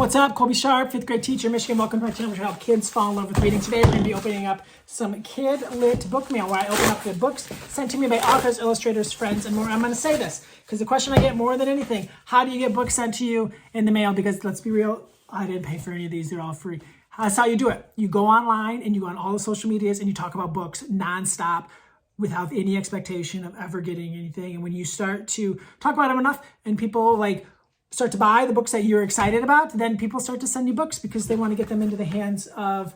What's up? Colby Sharp, 5th grade teacher, Michigan. Welcome to my channel, which help kids fall in love with reading. Today we're going to be opening up some kid-lit book mail, where I open up the books sent to me by authors, illustrators, friends, and more. I'm going to say this because the question I get more than anything: how do you get books sent to you in the mail? Because let's be real, I didn't pay for any of these; they're all free. That's how you do it. You go online and you go on all the social medias and you talk about books nonstop, without any expectation of ever getting anything. And when you start to talk about them enough, and people start to buy the books that you're excited about, then people start to send you books because they want to get them into the hands of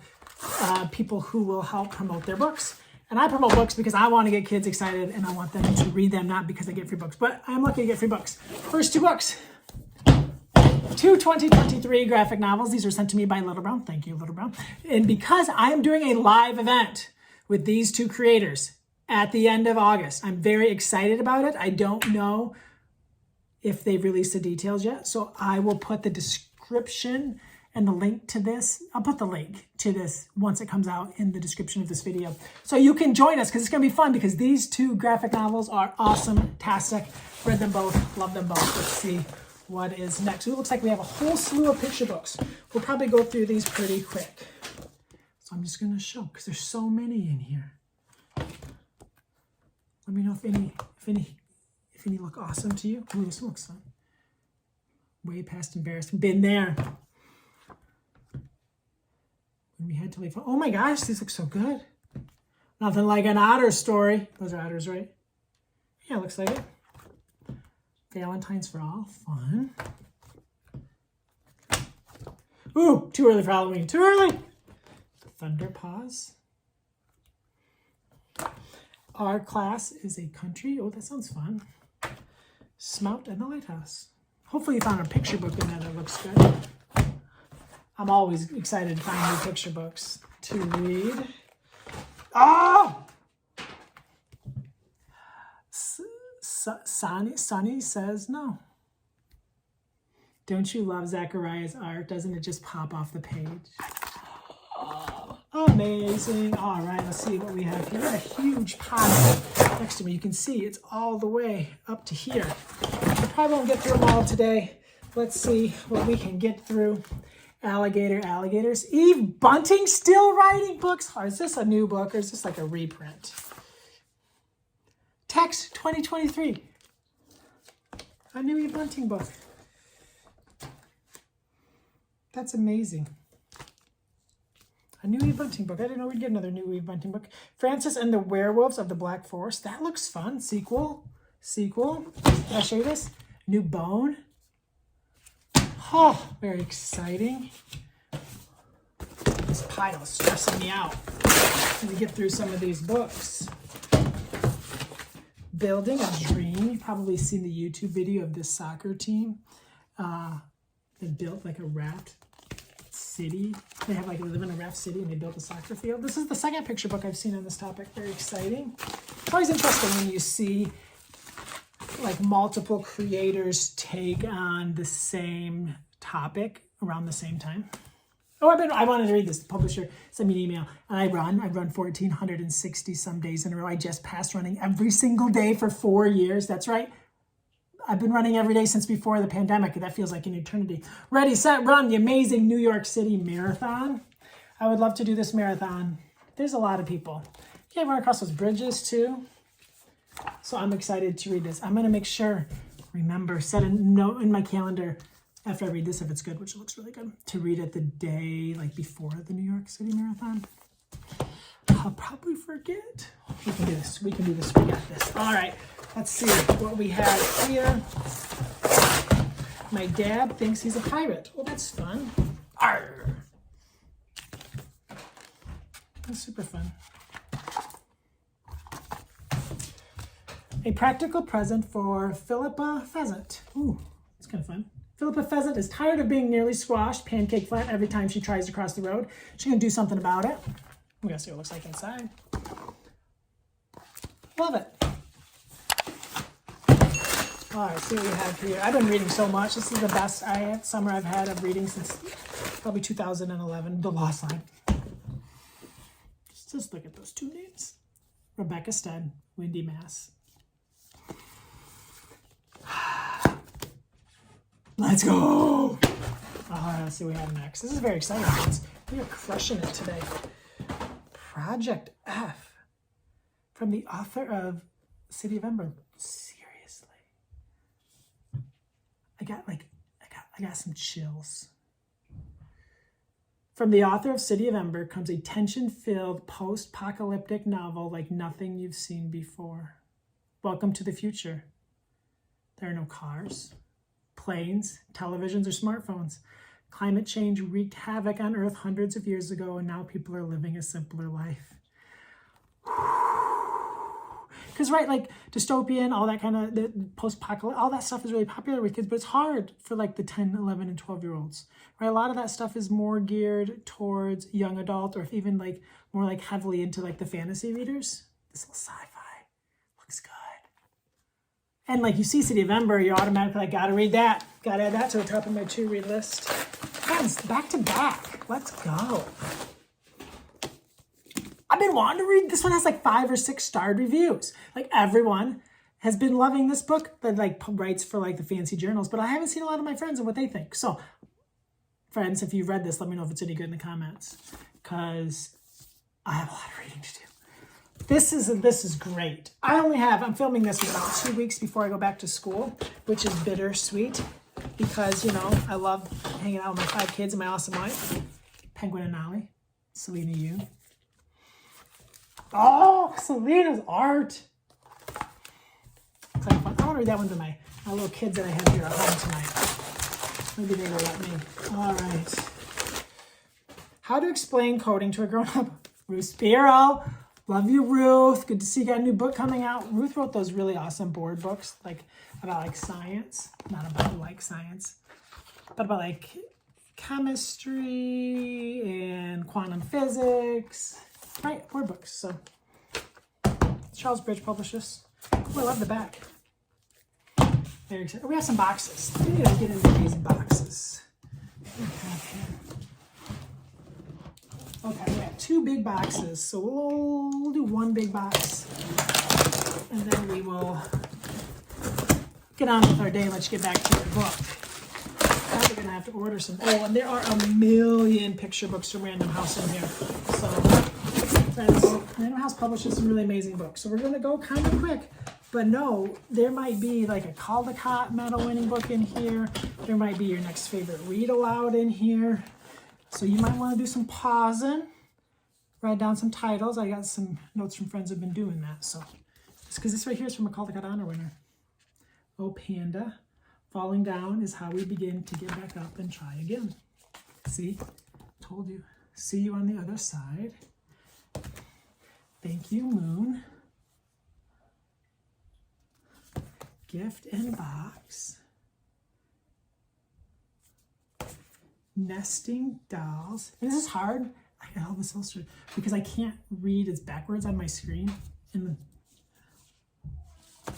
people who will help promote their books. And I promote books because I want to get kids excited and I want them to read them, not because I get free books, but I'm lucky to get free books. First two books, two 2023 graphic novels. These are sent to me by Little Brown. Thank you, Little Brown. And because I am doing a live event with these two creators at the end of August, I'm very excited about it. I don't know if they've released the details yet, so I will put the description and the link to this. I'll put the link to this once it comes out in the description of this video, so you can join us, because it's going to be fun, because these two graphic novels are awesome-tastic. Read them both, love them both. Let's see what is next. It looks like we have a whole slew of picture books. We'll probably go through these pretty quick, so I'm just going to show, because there's so many in here. Let me know if any look awesome to you. Ooh, this looks fun. Way past embarrassing. Been there. When we had to leave. Oh my gosh, these look so good. Nothing like an otter story. Those are otters, right? Yeah, looks like it. Valentine's for all. Fun. Ooh, too early for Halloween. Too early. Thunder Paws. Our class is a country. Oh, that sounds fun. Smout and the Lighthouse. Hopefully you found a picture book in there that looks good. I'm always excited to find new picture books to read. Oh! Sunny says no. Don't you love Zachariah's art? Doesn't it just pop off the page? Amazing. All right, let's see what we have here. We got a huge pile next to me. You can see it's all the way up to here. I probably won't get through them all today. Let's see what we can get through. Alligators. Eve Bunting still writing books? Or is this a new book, or is this like a reprint? Text 2023. A new Eve Bunting book. That's amazing. A new Eve Bunting book. I didn't know we'd get another new Eve Bunting book. Francis and the Werewolves of the Black Forest. That looks fun. Sequel. Did I show you this? New Bone. Oh, very exciting. This pile is stressing me out. Let me get through some of these books. Building a Dream. You've probably seen the YouTube video of this soccer team that built like a raft city. They live in a raft city, and they built a soccer field. This is the second picture book I've seen on this topic. Very exciting. It's always interesting when you see multiple creators take on the same topic around the same time. Oh, I wanted to read this. The publisher sent me an email, and I run 1,460 some days in a row. I just passed running every single day for 4 years. That's right. I've been running every day since before the pandemic. That feels like an eternity. Ready, set, run. The amazing New York City Marathon. I would love to do this marathon. There's a lot of people. Can't run across those bridges too. So I'm excited to read this. I'm going to make sure, set a note in my calendar after I read this, if it's good, which looks really good, to read it the day before the New York City Marathon. I'll probably forget. We can do this. We got this. All right. Let's see what we have here. My dad thinks he's a pirate. Well, that's fun. Arr! That's super fun. A practical present for Philippa Pheasant. Ooh, that's kind of fun. Philippa Pheasant is tired of being nearly squashed, pancake flat, every time she tries to cross the road. She's going to do something about it. We're going to see what it looks like inside. Love it. All right, see what we have here. I've been reading so much. This is the best summer I've had of reading since probably 2011, The Lost Line. Just look at those two names. Rebecca Stead, Windy, Mass. Let's go. Let's see what we have next. This is very exciting, kids. We are crushing it today. Project F from the author of City of Ember. Seriously. I got some chills. From the author of City of Ember comes a tension-filled post-apocalyptic novel like nothing you've seen before. Welcome to the future. There are no cars, planes, televisions, or smartphones. Climate change wreaked havoc on Earth hundreds of years ago, and now people are living a simpler life. Because, right, like dystopian, all that kind of the post-apocalyptic, all that stuff is really popular with kids, but it's hard for like the 10, 11, and 12-year-olds, right? A lot of that stuff is more geared towards young adult, or even like more like heavily into like the fantasy readers. This little sci-fi looks good. And like you see City of Ember, you're automatically like, gotta read that. Gotta add that to the top of my to-read list. Friends, back to back. Let's go. I've been wanting to read, this one has like 5 or 6 starred reviews. Like everyone has been loving this book that like writes for like the fancy journals, but I haven't seen a lot of my friends and what they think. So friends, if you've read this, let me know if it's any good in the comments, because I have a lot of reading to do. This is great. I'm filming this about 2 weeks before I go back to school, which is bittersweet because, you know, I love hanging out with my 5 kids and my awesome wife, Penguin and Ollie, Selena Yu. Oh, Selena's art. It's like fun. I want to read that one to my little kids that I have here at home tonight. Maybe they will let me. All right. How to explain coding to a grown-up. Ruth Spiro. Love you, Ruth. Good to see you got a new book coming out. Ruth wrote those really awesome board books, like about like science, not about like science, but about like chemistry and quantum physics. Right, board books. So Charles Bridge publishes. Oh, I love the back. Very excited. We have some boxes. We need to get into these boxes. Okay, we have 2 big boxes. So we'll do 1 big box. And then we will get on with our day. Let's get back to the book. Probably going to have to order some. Oh, and there are a million picture books from Random House in here. So friends, Random House publishes some really amazing books. So we're going to go kind of quick. But no, there might be like a Caldecott medal winning book in here. There might be your next favorite read aloud in here. So you might want to do some pausing, write down some titles. I got some notes from friends who've been doing that. So it's because this right here is from a Caldecott honor winner. Oh, Panda, falling down is how we begin to get back up and try again. See, told you. See you on the other side. Thank you, Moon. Gift in box. Nesting dolls. And this is hard. I got all this illustrated because I can't read. It's backwards on my screen. And the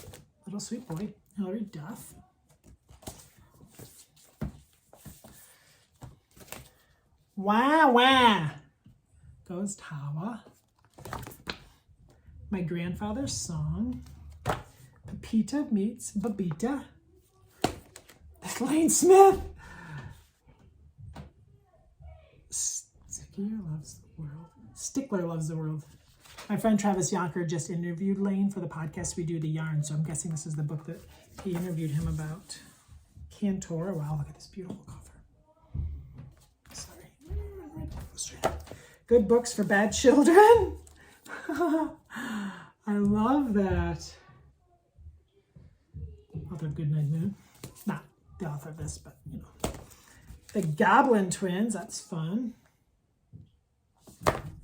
little sweet boy, Hilary Duff. Wah wah. Goes Tawa. My grandfather's song. Pepita meets Babita. That's Lane Smith. Stickler loves the world. My friend Travis Yonker just interviewed Lane for the podcast we do, The Yarn, so I'm guessing this is the book that he interviewed him about. Cantor. Wow, look at this beautiful cover. Sorry. Good books for bad children. I love that. Author of Goodnight Moon. Not the author of this, but you know. The Goblin Twins, that's fun.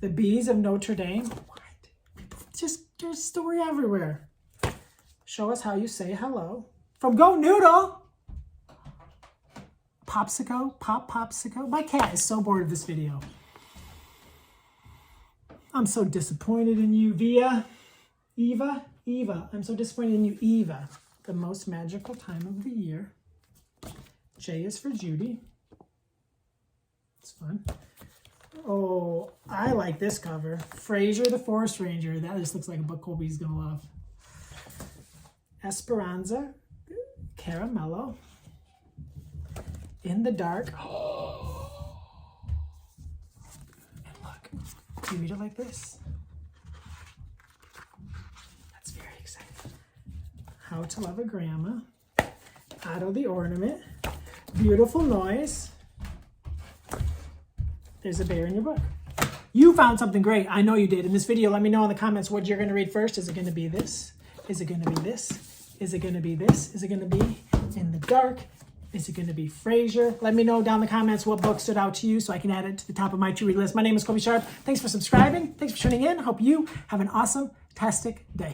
The Bees of Notre Dame. What? People just, there's a story everywhere. Show us how you say hello. From Go Noodle. Popsicle, Popsicle. My cat is so bored of this video. I'm so disappointed in you, Eva. I'm so disappointed in you, Eva. The most magical time of the year. J is for Judy. It's fun. Oh, I like this cover. Fraser the Forest Ranger. That just looks like a book Colby's going to love. Esperanza. Caramello. In the Dark. You read it like this. That's very exciting. How to Love a Grandma. Otto the Ornament. Beautiful Noise. There's a bear in your book. You found something great. I know you did. In this video, let me know in the comments what you're going to read first. Is it going to be this? Is it going to be this? Is it going to be this? Is it going to be In the Dark? Is it going to be Frasier? Let me know down in the comments what book stood out to you so I can add it to the top of my to-read list. My name is Colby Sharp. Thanks for subscribing. Thanks for tuning in. Hope you have an awesome, tastic day.